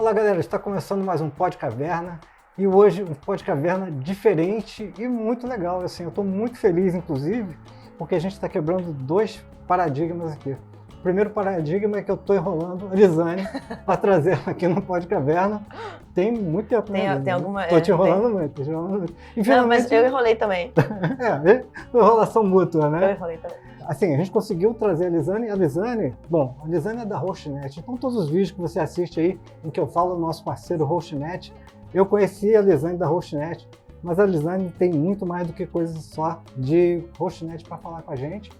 Fala galera, está começando mais um Podcaverna e hoje um Podcaverna diferente e muito legal. Assim, eu estou muito feliz, inclusive, porque a gente está quebrando dois paradigmas aqui. O primeiro paradigma é que eu estou enrolando a Lisane para trazer ela aqui no Podcaverna. Tem muito tempo, né? Tem alguma... Estou te enrolando muito. E, finalmente... Não, mas eu enrolei também. Enrolação mútua, né? Eu enrolei também. Assim, a gente conseguiu trazer a Lisane. A Lisane é da Hostnet. Então, todos os vídeos que você assiste aí, em que eu falo do nosso parceiro Hostnet, eu conheci a Lisane da Hostnet, mas a Lisane tem muito mais do que coisa só de Hostnet para falar com a gente.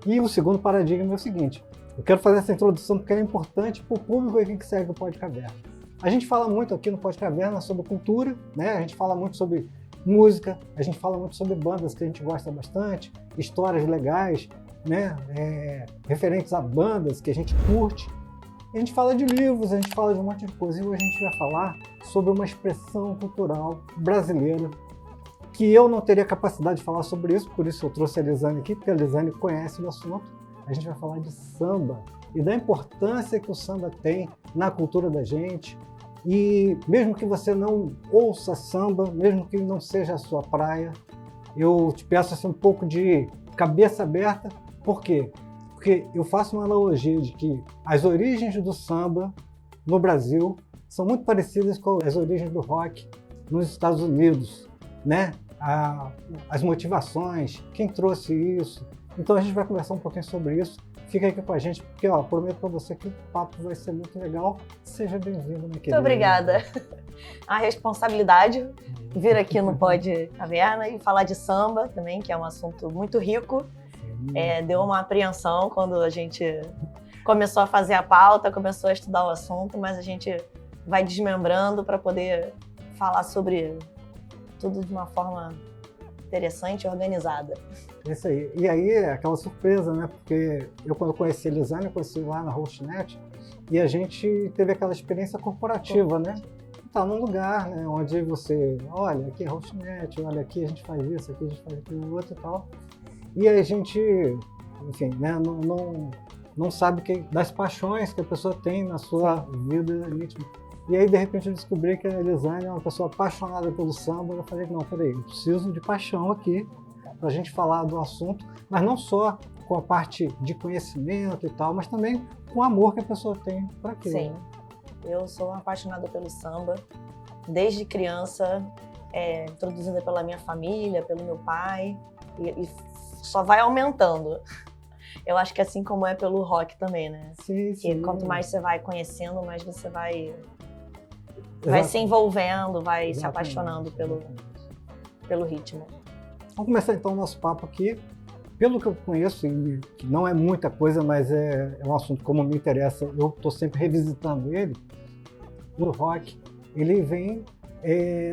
E o segundo paradigma é o seguinte: eu quero fazer essa introdução porque ela é importante para o público aqui que segue o Podcaverna. A gente fala muito aqui no Podcaverna sobre cultura, né? A gente fala muito sobre música, a gente fala muito sobre bandas que a gente gosta bastante, histórias legais, né? Referentes a bandas que a gente curte. A gente fala de livros, a gente fala de um monte de coisa. E hoje a gente vai falar sobre uma expressão cultural brasileira que eu não teria capacidade de falar sobre isso, por isso eu trouxe a Lisane aqui, porque a Lisane conhece o assunto. A gente vai falar de samba e da importância que o samba tem na cultura da gente. E mesmo que você não ouça samba, mesmo que não seja a sua praia, eu te peço assim, um pouco de cabeça aberta. Por quê? Porque eu faço uma analogia de que as origens do samba no Brasil são muito parecidas com as origens do rock nos Estados Unidos, né? As motivações, quem trouxe isso. Então a gente vai conversar um pouquinho sobre isso. Fica aqui com a gente, porque prometo para você que o papo vai ser muito legal. Seja bem-vindo, minha querida. Muito obrigada. A responsabilidade vir aqui no Podcaverna e falar de samba também, que é um assunto muito rico. Deu uma apreensão quando a gente começou a fazer a pauta, começou a estudar o assunto, mas a gente vai desmembrando para poder falar sobre tudo de uma forma interessante e organizada. Isso aí. E aí é aquela surpresa, né? Porque eu, quando conheci a Lisane, eu conheci lá na Hostnet e a gente teve aquela experiência corporativa, né? Tá num lugar, né, onde você, olha, aqui é Hostnet, olha, aqui a gente faz isso, aqui a gente faz aquilo outro e tal. E a gente, enfim, né, não sabe das paixões que a pessoa tem na sua vida íntima. E aí, de repente, eu descobri que a Lisane é uma pessoa apaixonada pelo samba. Eu falei, não, peraí, eu preciso de paixão aqui para a gente falar do assunto, mas não só com a parte de conhecimento e tal, mas também com o amor que a pessoa tem para aquilo. Sim, eu sou apaixonada pelo samba, desde criança, introduzida pela minha família, pelo meu pai, e só vai aumentando. Eu acho que assim como é pelo rock também, né? Sim, sim. E quanto mais você vai conhecendo, mais você vai se envolvendo, vai se apaixonando pelo ritmo. Vamos começar então o nosso papo aqui. Pelo que eu conheço, e que não é muita coisa, mas é um assunto como me interessa, eu estou sempre revisitando ele. O rock, ele vem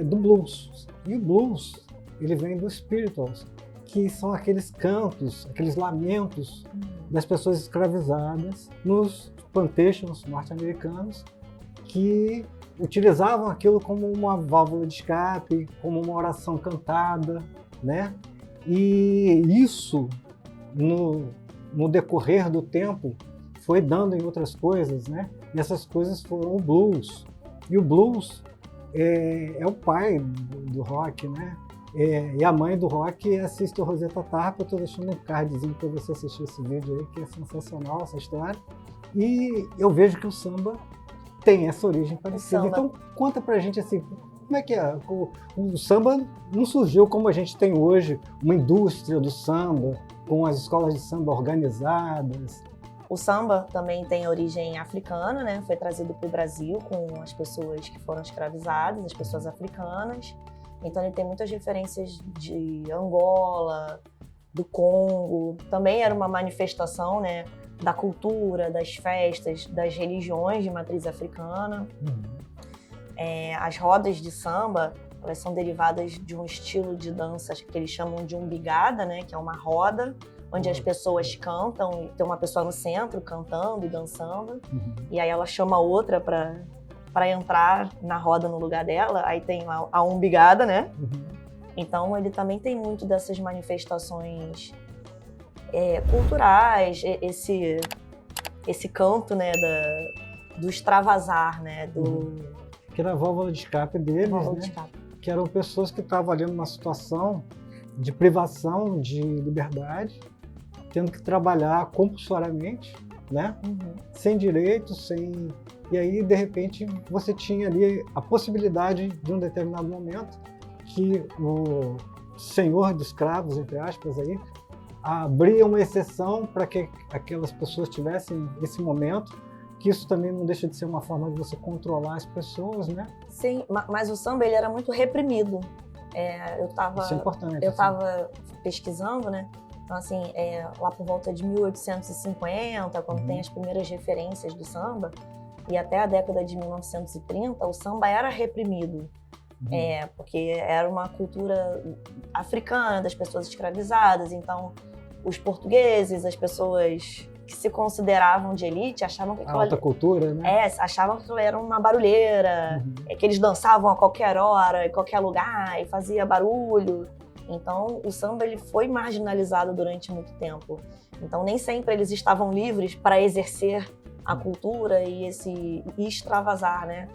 do blues. E o blues, ele vem dos spirituals, que são aqueles cantos, aqueles lamentos das pessoas escravizadas nos plantations norte-americanos, que utilizavam aquilo como uma válvula de escape, como uma oração cantada, né? E isso, no decorrer do tempo, foi dando em outras coisas, né? E essas coisas foram o blues. E o blues é o pai do rock, né? E a mãe do rock é a Sister Rosetta Tarp. Eu estou deixando um cardzinho para você assistir esse vídeo aí, que é sensacional essa história. E eu vejo que o samba tem essa origem parecida. Então conta pra gente assim, como é que é? O samba não surgiu como a gente tem hoje, uma indústria do samba, com as escolas de samba organizadas. O samba também tem origem africana, né? Foi trazido para o Brasil com as pessoas que foram escravizadas, as pessoas africanas. Então ele tem muitas referências de Angola, do Congo. Também era uma manifestação, né, da cultura, das festas, das religiões de matriz africana. As rodas de samba, elas são derivadas de um estilo de dança que eles chamam de umbigada, né, que é uma roda onde as pessoas cantam, e tem uma pessoa no centro cantando e dançando, e aí ela chama outra para entrar na roda no lugar dela, aí tem a umbigada, né? Então ele também tem muito dessas manifestações culturais, esse canto, né, do extravasar, né? Que era a válvula de escape deles, válvula né? de escape. Que eram pessoas que estavam ali numa situação de privação de liberdade, tendo que trabalhar compulsoriamente, né? Sem direitos, sem... E aí, de repente, você tinha ali a possibilidade de um determinado momento que o senhor de escravos, entre aspas, aí, abria uma exceção para que aquelas pessoas tivessem esse momento, que isso também não deixa de ser uma forma de você controlar as pessoas, né? Sim, mas o samba ele era muito reprimido. Isso é importante. Eu estava pesquisando, né? Então, assim, lá por volta de 1850, quando tem as primeiras referências do samba, e até a década de 1930, o samba era reprimido. Porque era uma cultura africana, das pessoas escravizadas. Então, os portugueses, as pessoas que se consideravam de elite, achavam que a alta cultura, né? Achavam que aquilo era uma barulheira, que eles dançavam a qualquer hora, em qualquer lugar, e fazia barulho. Então, o samba ele foi marginalizado durante muito tempo. Então, nem sempre eles estavam livres para exercer a cultura e extravasar, né?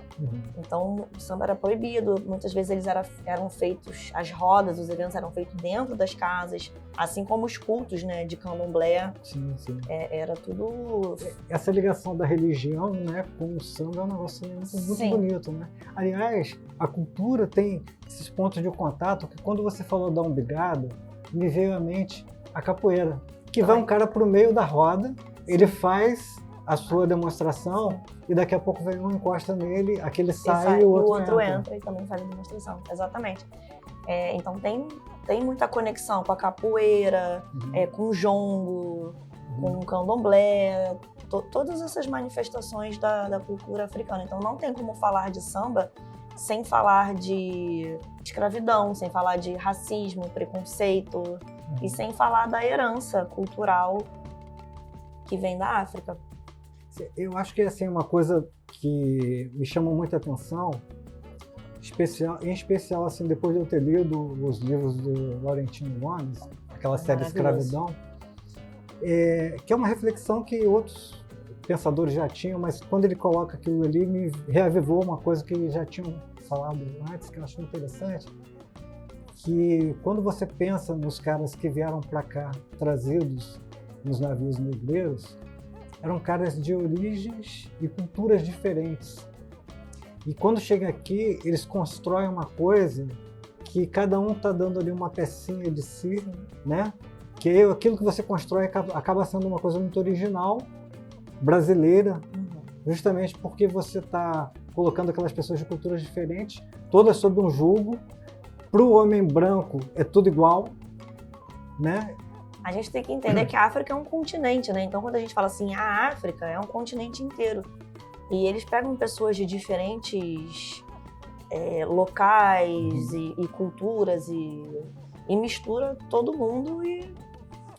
Então, o samba era proibido. Muitas vezes eles eram feitos, as rodas, os eventos eram feitos dentro das casas, assim como os cultos, né, de candomblé. Sim, sim. Era tudo... Essa ligação da religião, né, com o samba é um negócio muito bonito, né? Aliás, a cultura tem esses pontos de contato que quando você falou da umbigada, me veio à mente a capoeira, que vai um cara pro meio da roda, ele faz a sua demonstração e daqui a pouco vem um encosta nele, aquele sai e o outro entra e também faz a demonstração. Exatamente. Então tem muita conexão com a capoeira, com o jongo, com o candomblé, todas essas manifestações da cultura africana. Então não tem como falar de samba sem falar de escravidão, sem falar de racismo, preconceito e sem falar da herança cultural que vem da África. Eu acho que assim, uma coisa que me chamou muita atenção, em especial assim, depois de eu ter lido os livros do Laurentino Gomes, aquela série Escravidão, que é uma reflexão que outros pensadores já tinham, mas quando ele coloca aquilo ali, me reavivou uma coisa que já tinham falado antes, que eu acho interessante, que quando você pensa nos caras que vieram para cá, trazidos nos navios negreiros, eram caras de origens e culturas diferentes. E quando chega aqui, eles constroem uma coisa que cada um está dando ali uma pecinha de si, né? Que aquilo que você constrói acaba sendo uma coisa muito original, brasileira, justamente porque você está colocando aquelas pessoas de culturas diferentes, todas sob um jugo. Para o homem branco é tudo igual, né? A gente tem que entender que a África é um continente, né? Então, quando a gente fala assim, a África é um continente inteiro. E eles pegam pessoas de diferentes locais e culturas e mistura todo mundo e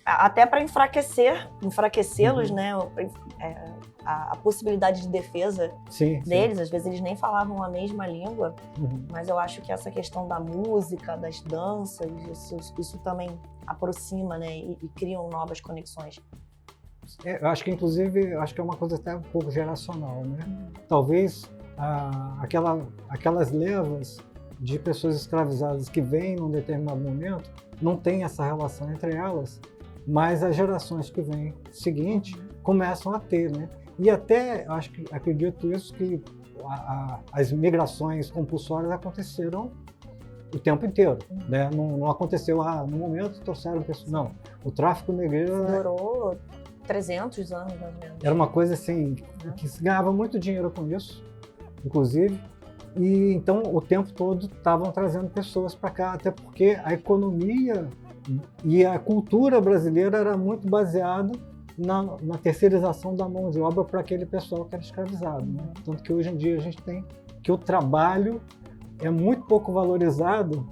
até para enfraquecê-los, né? A possibilidade de defesa deles. Às vezes eles nem falavam a mesma língua, mas eu acho que essa questão da música, das danças, isso também aproxima, né? E criam novas conexões. Eu acho que, inclusive, acho que é uma coisa até um pouco geracional, né? Talvez aquelas levas de pessoas escravizadas que vêm num determinado momento não tem essa relação entre elas, mas as gerações que vêm seguinte começam a ter, né? E até, acredito isso, que as migrações compulsórias aconteceram o tempo inteiro, né? Não aconteceu, no momento trouxeram pessoas, não. O tráfico negreiro durou 300 anos, mais ou menos. Era uma coisa assim, que se ganhava muito dinheiro com isso, inclusive, e então o tempo todo estavam trazendo pessoas para cá, até porque a economia e a cultura brasileira era muito baseada na terceirização da mão de obra para aquele pessoal que era escravizado, né? Tanto que hoje em dia a gente tem que o trabalho é muito pouco valorizado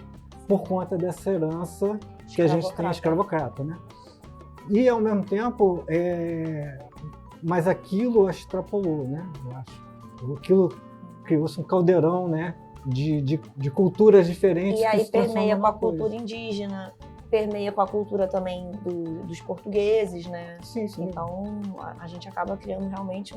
por conta dessa herança que a gente tem escravocrata, né? E ao mesmo tempo, mas aquilo extrapolou, né? Eu acho. Aquilo criou-se um caldeirão, né? De culturas diferentes. E aí permeia com a cultura indígena, permeia com a cultura também dos portugueses, né? Sim, sim. Então a gente acaba criando realmente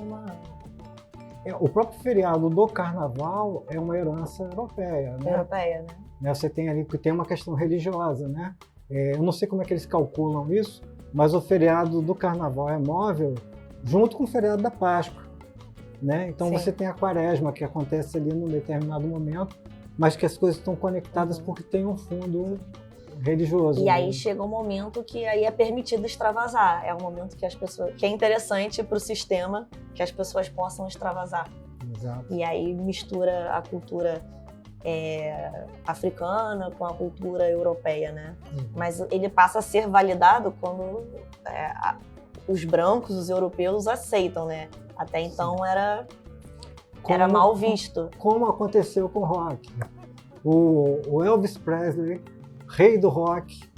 O próprio feriado do carnaval é uma herança europeia, né? Europeia, né? Você tem ali que tem uma questão religiosa, né? Eu não sei como é que eles calculam isso, mas o feriado do carnaval é móvel junto com o feriado da Páscoa, né? Então Sim. você tem a quaresma que acontece ali num determinado momento, mas que as coisas estão conectadas porque tem um fundo religioso. E aí né? chega um momento que aí é permitido extravasar. É um momento que as pessoas, que é interessante para o sistema que as pessoas possam extravasar. Exato. E aí mistura a cultura africana com a cultura europeia, né? Mas ele passa a ser validado quando os brancos, os europeus aceitam, né? Até então era mal visto. Como aconteceu com o rock. O Elvis Presley, rei do rock,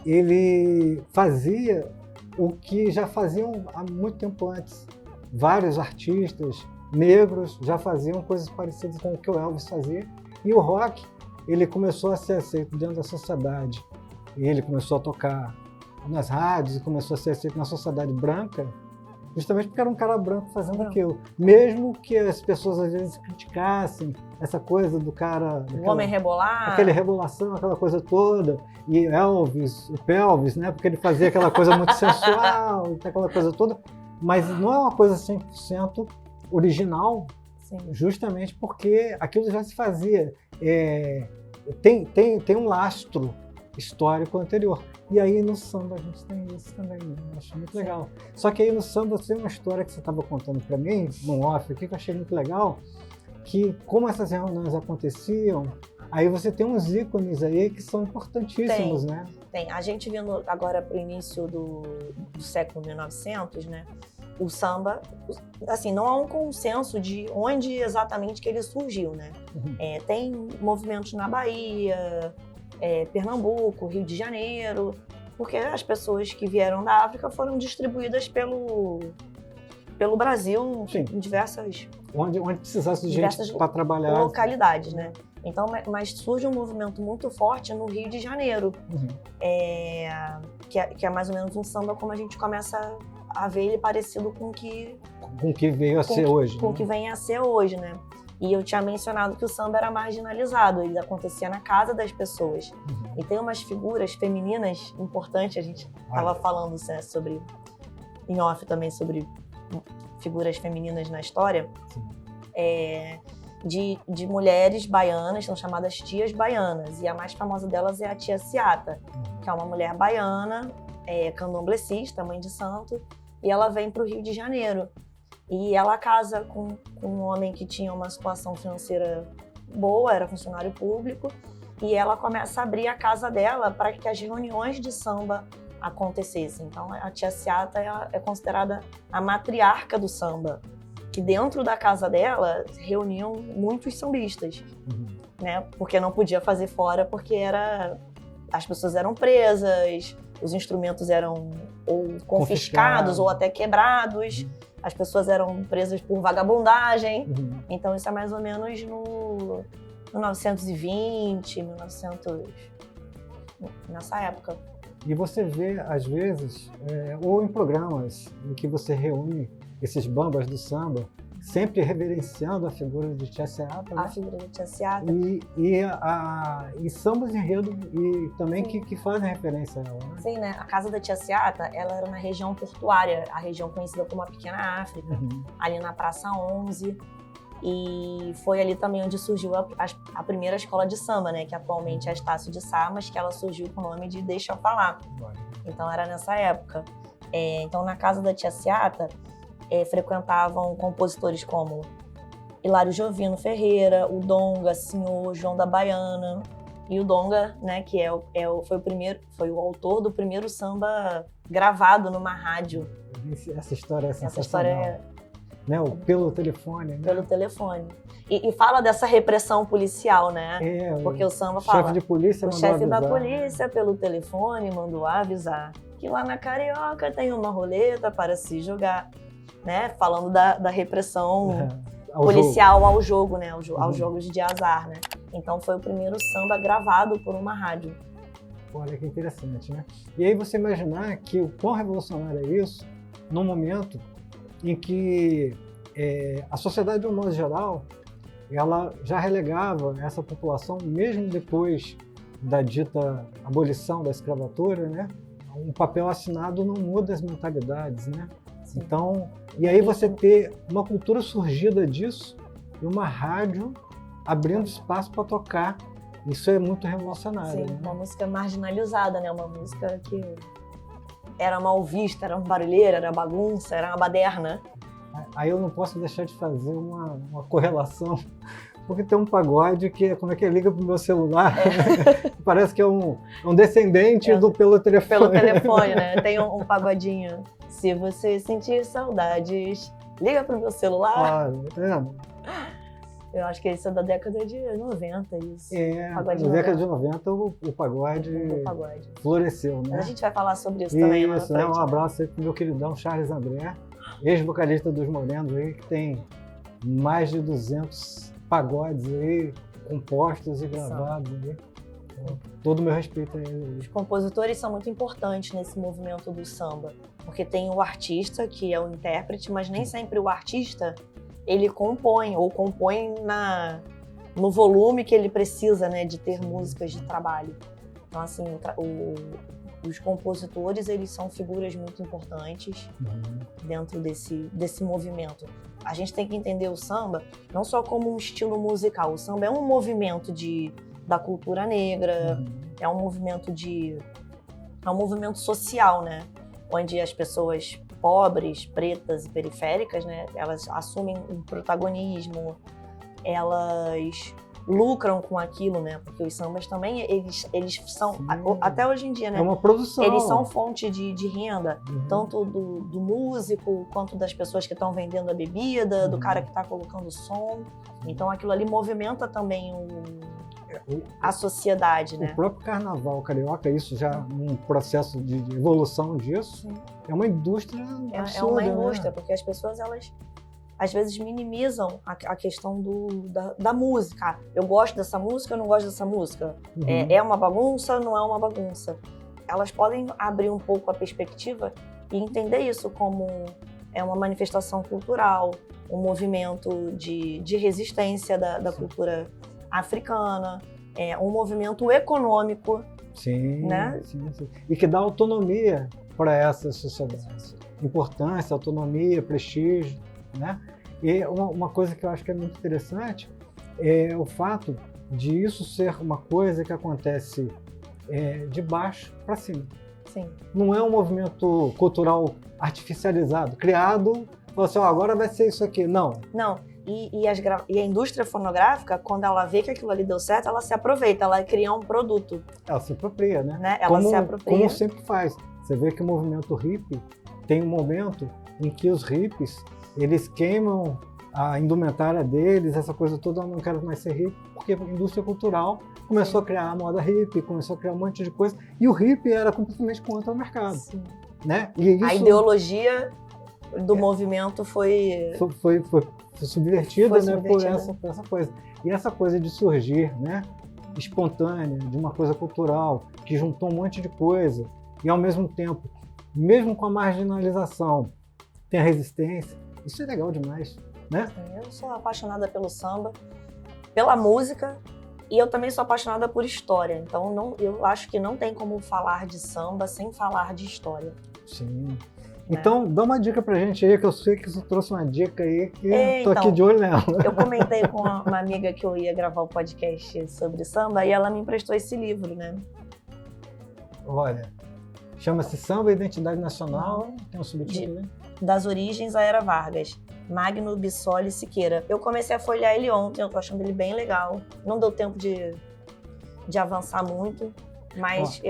ele fazia o que já faziam há muito tempo antes. Vários artistas negros já faziam coisas parecidas com o que o Elvis fazia. E o rock, ele começou a ser aceito dentro da sociedade. E ele começou a tocar nas rádios e começou a ser aceito na sociedade branca, justamente porque era um cara branco fazendo aquilo. Mesmo que as pessoas às vezes criticassem essa coisa do cara... O homem rebolar. Aquela rebolação, aquela coisa toda. E Elvis, o Pelvis, né? Porque ele fazia aquela coisa muito sensual, aquela coisa toda. Mas não é uma coisa 100% original, Sim. Justamente porque aquilo já se fazia. Tem um lastro histórico anterior. E aí no samba a gente tem isso também, né? Eu acho muito legal. Só que aí no samba tem uma história que você estava contando para mim, no off aqui, que eu achei muito legal, que como essas reuniões aconteciam, aí você tem uns ícones aí que são importantíssimos, né? Tem. A gente vindo agora para o início do século 1900, né? O samba, assim, não há um consenso de onde exatamente que ele surgiu, né? Tem movimentos na Bahia, Pernambuco, Rio de Janeiro, porque as pessoas que vieram da África foram distribuídas pelo Brasil. Sim. Em diversas... Onde precisasse de gente para trabalhar. Localidades, né? Então, mas surge um movimento muito forte no Rio de Janeiro, que é mais ou menos um samba como a gente começa a ver ele parecido com o que veio a ser hoje. Com o que vem a ser hoje, né? E eu tinha mencionado que o samba era marginalizado, ele acontecia na casa das pessoas. E tem umas figuras femininas importantes, a gente estava falando, né, sobre, em off também, sobre figuras femininas na história, de mulheres baianas, são chamadas tias baianas, e a mais famosa delas é a tia Ciata, que é uma mulher baiana, candomblessista, mãe de santo, e ela vem para o Rio de Janeiro. E ela casa com um homem que tinha uma situação financeira boa, era funcionário público, e ela começa a abrir a casa dela para que as reuniões de samba acontecessem. Então a tia Ciata é considerada a matriarca do samba, que dentro da casa dela reuniam muitos sambistas, né? Porque não podia fazer fora, porque as pessoas eram presas, os instrumentos eram ou confiscados ou até quebrados, as pessoas eram presas por vagabundagem. Então isso é mais ou menos no 1920, 1900, nessa época. E você vê, às vezes, ou em programas em que você reúne esses bambas do samba, sempre reverenciando a figura de Tia Ciata, A figura de Tia Ciata. E sambas enredo e também que fazem referência a ela. Né? Sim, né? A casa da Tia Ciata, ela era na região portuária, a região conhecida como a Pequena África, ali na Praça 11. E foi ali também onde surgiu a primeira escola de samba, né? Que atualmente é a Estácio de Sá, mas que ela surgiu com o nome de Deixa Eu Falar. Então era nessa época. Então na casa da Tia Ciata frequentavam compositores como Hilário Jovino Ferreira, o Donga, Senhor, João da Baiana. E o Donga, né, que foi o autor do primeiro samba gravado numa rádio. Essa história é sensacional. Essa história né? Pelo telefone. Né? Pelo telefone. E fala dessa repressão policial, né? Porque o samba fala... Chefe de polícia o chefe da polícia, pelo telefone, mandou avisar que lá na Carioca tem uma roleta para se jogar, né? Falando da repressão policial ao jogo, né? Aos jogos de azar, né? Então foi o primeiro samba gravado por uma rádio. Olha que interessante, né? E aí você imaginar que o quão revolucionário é isso num momento em que a sociedade, de um modo geral, ela já relegava essa população, mesmo depois da dita abolição da escravatura, né? Um papel assinado não muda as mentalidades, né? Sim. Então, e aí você ter uma cultura surgida disso e uma rádio abrindo espaço para tocar, isso é muito revolucionário. Sim, né? uma música marginalizada, né? Uma música que era mal vista, era um barulheiro, era bagunça, era uma baderna. Aí eu não posso deixar de fazer uma correlação, porque tem um pagode que como é que liga pro meu celular, parece que é um descendente do pelo telefone. Pelo telefone, né? Tem um pagodinho. Se você sentir saudades, liga pro meu celular. Ah, tá vendo? Eu acho que isso é da década de 90, isso. Na Pagode década de 90 o pagode floresceu, né? Mas a gente vai falar sobre isso também lá na Isso, né? frente, Um abraço aí pro meu queridão Charles André, ex-vocalista dos Morenos aí, que tem mais de 200 pagodes aí, compostos e gravados aí. Então, todo o meu respeito a ele. Os compositores são muito importantes nesse movimento do samba, porque tem o artista, que é o intérprete, mas nem sempre o artista, ele compõe, ou compõe no volume que ele precisa, né, de ter músicas de trabalho. Então, assim, os compositores, eles são figuras muito importantes dentro desse movimento. A gente tem que entender o samba não só como um estilo musical. O samba é um movimento da cultura negra, é um movimento social, né? Onde as pessoas pobres, pretas e periféricas, né, elas assumem um protagonismo, elas lucram com aquilo, né? Porque os sambas também, eles são, até hoje em dia, né? É uma produção. Eles são fonte de renda, tanto do músico, quanto das pessoas que estão vendendo a bebida, do cara que está colocando o som. Então aquilo ali movimenta também a sociedade, né? O próprio carnaval carioca, isso já num processo de evolução disso, é uma indústria absurda, é uma indústria, né? porque as pessoas, elas às vezes minimizam a questão da música. Eu gosto dessa música, eu não gosto dessa música. É uma bagunça, não é uma bagunça. Elas podem abrir um pouco a perspectiva e entender isso como uma manifestação cultural, um movimento de resistência da cultura africana, um movimento econômico. Sim, né? sim. E que dá autonomia para essas sociedades. Importância, autonomia, prestígio, né? E uma coisa que eu acho que é muito interessante é o fato de isso ser uma coisa que acontece de baixo para cima. Sim. Não é um movimento cultural artificializado, criado, falou assim, agora vai ser isso aqui. Não. Não. E a indústria fonográfica, quando ela vê que aquilo ali deu certo, ela se aproveita, ela cria um produto. Ela se apropria, né? Ela se apropria. Como sempre faz. Você vê que o movimento hippie tem um momento em que os hippies, eles queimam a indumentária deles, essa coisa toda, eu não quero mais ser hippie, porque a indústria cultural começou a criar a moda hippie, começou a criar um monte de coisa, e o hippie era completamente contra o mercado. Sim. Né? E isso, a ideologia do movimento foi subvertida, né, por essa coisa. E essa coisa de surgir, né, espontânea, de uma coisa cultural, que juntou um monte de coisa, e ao mesmo tempo, mesmo com a marginalização, tem a resistência. Isso é legal demais, né? Eu sou apaixonada pelo samba, pela música, e eu também sou apaixonada por história. Então eu acho que não tem como falar de samba sem falar de história. Sim. Então, dá uma dica pra gente aí, que eu sei que você trouxe uma dica aí, que tô então, aqui de olho nela. Eu comentei com uma amiga que eu ia gravar o podcast sobre samba, e ela me emprestou esse livro, né? Olha, chama-se Samba e Identidade Nacional, tem um subtítulo, né? Das Origens à Era Vargas, Magno Bissoli Siqueira. Eu comecei a folhear ele ontem, eu tô achando ele bem legal. Não deu tempo de avançar muito, mas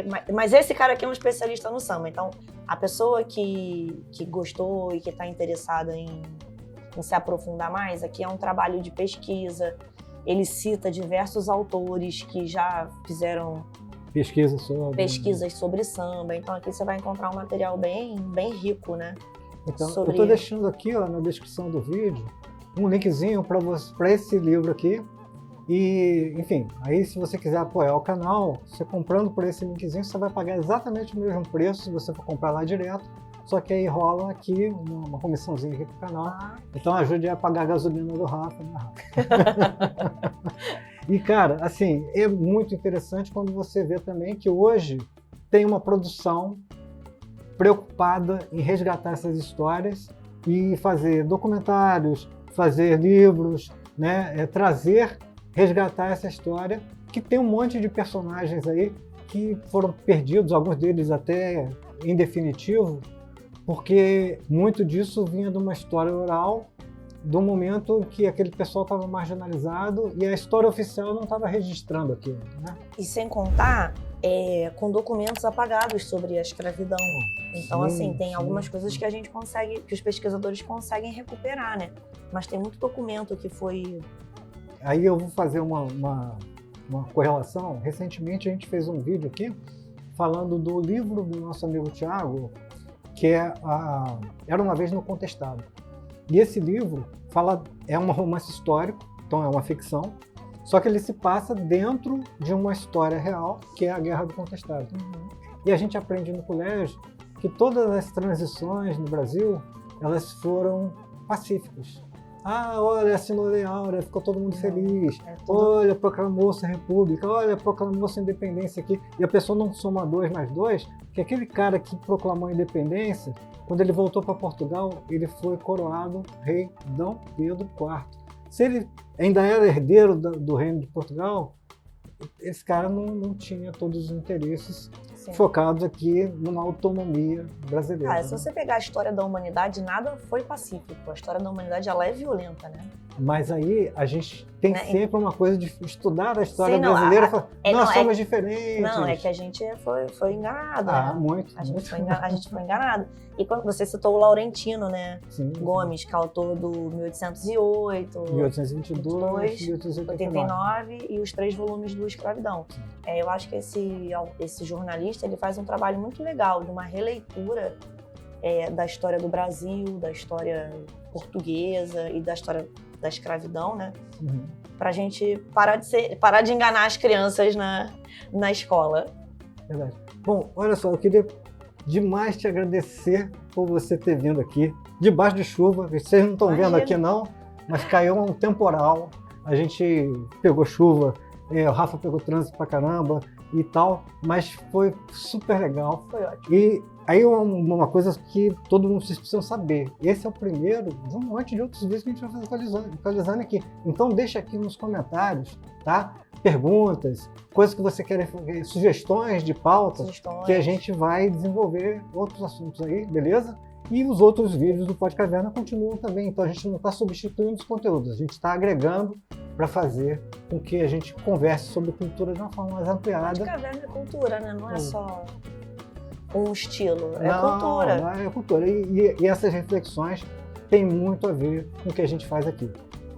esse cara aqui é um especialista no samba. Então, a pessoa que gostou e que está interessada em se aprofundar mais, aqui é um trabalho de pesquisa. Ele cita diversos autores que já fizeram pesquisas sobre samba. Então, aqui você vai encontrar um material bem rico, né? Então, eu estou deixando aqui, ó, na descrição do vídeo um linkzinho para esse livro aqui. E, enfim, aí se você quiser apoiar o canal, você comprando por esse linkzinho, você vai pagar exatamente o mesmo preço se você for comprar lá direto, só que aí rola aqui uma comissãozinha aqui pro canal. Então ajude a pagar a gasolina do Rafa, né, Rafa? E, cara, assim, é muito interessante quando você vê também que hoje tem uma produção preocupada em resgatar essas histórias e fazer documentários, fazer livros, né, resgatar essa história, que tem um monte de personagens aí que foram perdidos, alguns deles até em definitivo, porque muito disso vinha de uma história oral, do momento em que aquele pessoal estava marginalizado e a história oficial não estava registrando aquilo, né? E sem contar com documentos apagados sobre a escravidão. Então, assim, tem algumas coisas que a gente consegue, que os pesquisadores conseguem recuperar, né? Mas tem muito documento que foi... Aí eu vou fazer uma correlação. Recentemente a gente fez um vídeo aqui falando do livro do nosso amigo Tiago, que é Era Uma Vez no Contestado. E esse livro é um romance histórico, então é uma ficção, só que ele se passa dentro de uma história real, que é a Guerra do Contestado. E a gente aprende no colégio que todas as transições no Brasil, elas foram pacíficas. Olha, assinou a Lei Áurea, ficou todo mundo feliz. Olha, proclamou-se a República. Olha, proclamou-se a Independência aqui. E a pessoa não soma 2 mais 2, que aquele cara que proclamou a Independência, quando ele voltou para Portugal, ele foi coroado rei Dom Pedro IV. Se ele ainda era herdeiro do reino de Portugal, esse cara não tinha todos os interesses focados aqui numa autonomia brasileira. Se você pegar a história da humanidade, nada foi pacífico. A história da humanidade, ela é violenta, né? Mas aí a gente tem sempre uma coisa de estudar a história brasileira e falar, nós somos diferentes. Não, é que a gente foi enganado. Né? Muito. A gente foi enganado. E quando você citou o Laurentino, né? Gomes, que é autor do 1808, 1822, 1889 e os 3 volumes do Escravidão. Eu acho que esse jornalista ele faz um trabalho muito legal de uma releitura da história do Brasil, da história portuguesa e da história da escravidão, né? Pra gente parar de enganar as crianças na escola. Verdade. Bom, olha só, eu queria demais te agradecer por você ter vindo aqui, debaixo de chuva. Vocês não estão vendo aqui não, mas caiu um temporal. A gente pegou chuva, o Rafa pegou trânsito pra caramba e tal, mas foi super legal. Foi ótimo. E aí uma coisa que todo mundo precisa saber, esse é o primeiro de um monte de outros vídeos que a gente vai fazer com a Lisane aqui. Então deixa aqui nos comentários, tá? Perguntas, coisas que você quer, sugestões de pautas, que a gente vai desenvolver outros assuntos aí, beleza? E os outros vídeos do Pod Caverna continuam também, então a gente não está substituindo os conteúdos, a gente está agregando para fazer com que a gente converse sobre cultura de uma forma mais ampliada. Pod Caverna é cultura, né? Não é só um estilo, cultura. Não, é cultura. E essas reflexões têm muito a ver com o que a gente faz aqui.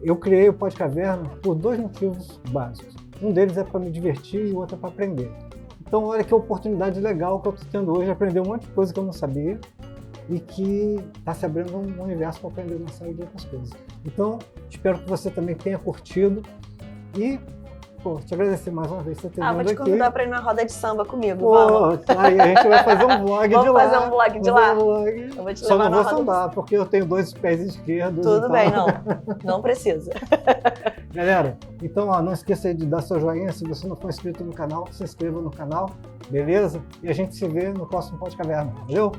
Eu criei o Pod Caverna por 2 motivos básicos. Um deles é para me divertir e o outro é para aprender. Então, olha que oportunidade legal que eu estou tendo hoje de aprender um monte de coisa que eu não sabia e que está se abrindo um universo para aprender uma série de outras coisas. Então, espero que você também tenha curtido e te agradecer mais uma vez por você ter vindo aqui. Vou te convidar para ir na roda de samba comigo, vamos. Aí a gente vai fazer um vlog de lá. Vamos fazer um vlog de lá. Eu vou te Só não vou sambar, porque eu tenho 2 pés esquerdos. Tudo bem, não precisa. Galera, então não esqueça de dar seu joinha. Se você não for inscrito no canal, se inscreva no canal, beleza? E a gente se vê no próximo Pod Caverna. Valeu?